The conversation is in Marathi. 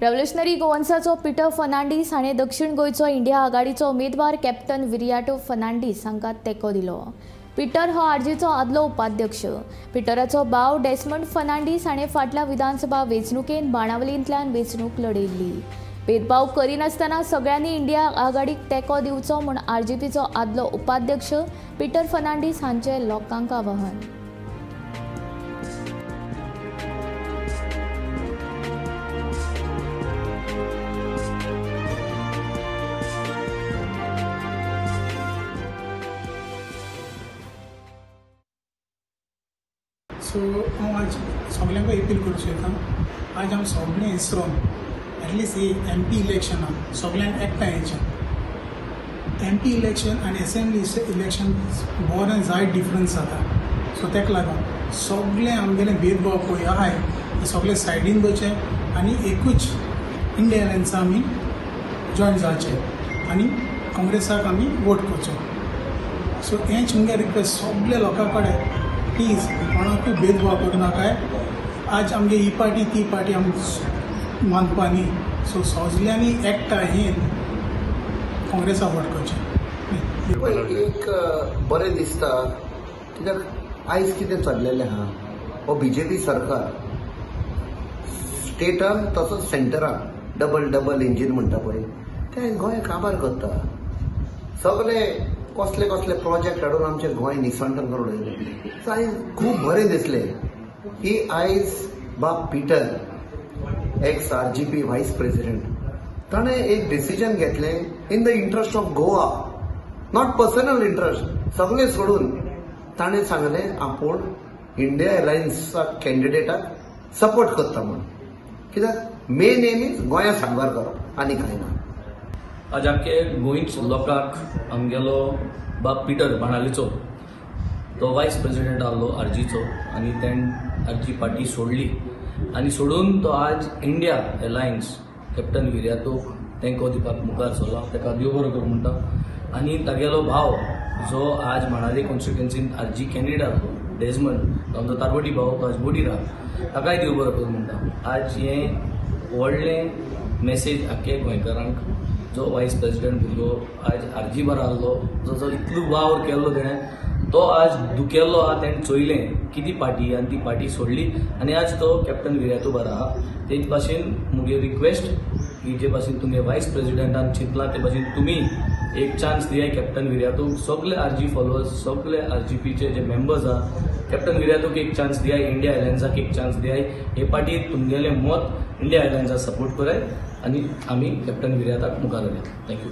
रेव्होल्युशनरी गोवन्साचो पीटर फर्नांडीस हाणें दक्षिण गोंयचो इंडिया आघाडीचो उमेदवार कॅप्टन विरियाटो फर्नांडीस हांकां तेंको दिलो। पीटर हो आरजीचो आदलो उपाध्यक्ष। पीटराचो भाव डेस्मंड फर्नांडीस हाणें फाटल्या विधानसभा वेंचणुकेंत बाणावलींतल्यान वेंचणूक लढयल्ली। भेदभाव करिनासतना सगळ्यांनी इंडिया आघाडीक तेंको दिवचो म्हूण आरजीपीचो आदलो उपाध्यक्ष पीटर फर्नांडीस हांचें लोकांक आवाहन। सो हांव आज सगळ्यांक अपील करूं सोदतां, आज आमी सगळे इसरोन एटलिस्ट ही MP इलेक्शनाक सगळ्यांक एकठांय येवचें। MP इलेक्शन आनी असेंब्ली इलेक्शन बरें जाय डिफरन्स जाता। सो तेका लागून सगळे आमगेले भेदभाव पळय आहाय ते सगळे सायडीन दवरचें आनी एकूच इंडिया अलायन्सा आमी जॉयन जावचें आनी काँग्रेसाक आमी वोट करचो। सो हेंच मुगे रिक्वेस्ट सगळे लोकां कडेन, प्लीज कोणाकूय भेदभाव करूं नाकाय। आज आमगे ही पार्टी ती पार्टी आम मानपा न्ही। सो सगळ्यांनी एकठांय येवन काँग्रेसाक वोट करचें। एक बरें दिसता कित्याक आयज कितें चल्लेलें आहा, हो BJP सरकार स्टेटान तसोच सेंटरान डबल इंजीन म्हणटा पळय तें गोंय काबार करता। सगळे कसले कसले प्रोजेक्ट हाडून आमचें गोंय निसंटन करून उडयलें। आयज खूब बरें दिसलें की आयज बाब Peter x RGP vice president ताणें एक डिसिजन घेतलें in the interest of Goa, not personal interest, सगळें सोडून ताणें सांगलें आपूण इंडिया अलायन्सा कॅन्डिडेटाक सपोर्ट करता म्हणून। कित्याक मेन एम इज गोंया सारवार करप आनी कांय ना। आज आमचे गोंयच लोकांक आमगेलो बाब पीटर बाणावलीचो तो व्हायस प्रेसिडेंट आसलो RGचो आनी तेणें RG पार्टी सोडली आनी सोडून तो आज इंडिया अलायन्स कॅप्टन विरियाटोक तेंको दिवपाक मुखार सरला। ताका देव बरो कर म्हणटा। आनी तागेलो भाव जो आज माणावली कॉन्स्टिट्युएन्सींत RG कॅन्डिडेट आसलो डेस्मंड, तांचो तारवटी भाव तो आज बोडीर आहा, ताकाय देव बरो कर म्हणटा। आज हें व्हडलें मेसेज आख्खे गोंयकारांक, जो व्हायस प्रेसिडेंट भुरगो आज RG बारा आसलो, जो इतलो वावर केल्लो तेणें, तो आज दुखेल्लो आहा, तेणें चोयलें की ती पार्टी आनी ती पार्टी सोडली आनी आज तो कॅप्टन विरियाटो बारा आहा। तेच भाशेन मुगे रिक्वेस्ट की जे भाशेन तुमगे व्हायस प्रेसिडेंटान चिंतला ते भाशेन तुमी एक चान्स दियाय कॅप्टन विरियाटोक। सगळे RG फॉलोअर्स, सगळे RGPचे जे मेंबर्स आहा, कॅप्टन विरियाटोक एक चान्स दियाय, इंडिया अलायन्साक एक चान्स दियाय। हे पार्टीत तुमगेलें मत इंडिया अलायन्साक सपोर्ट कराय आनी आमी कॅप्टन विरियाटोक मुखार व्हरया। थँक्यू।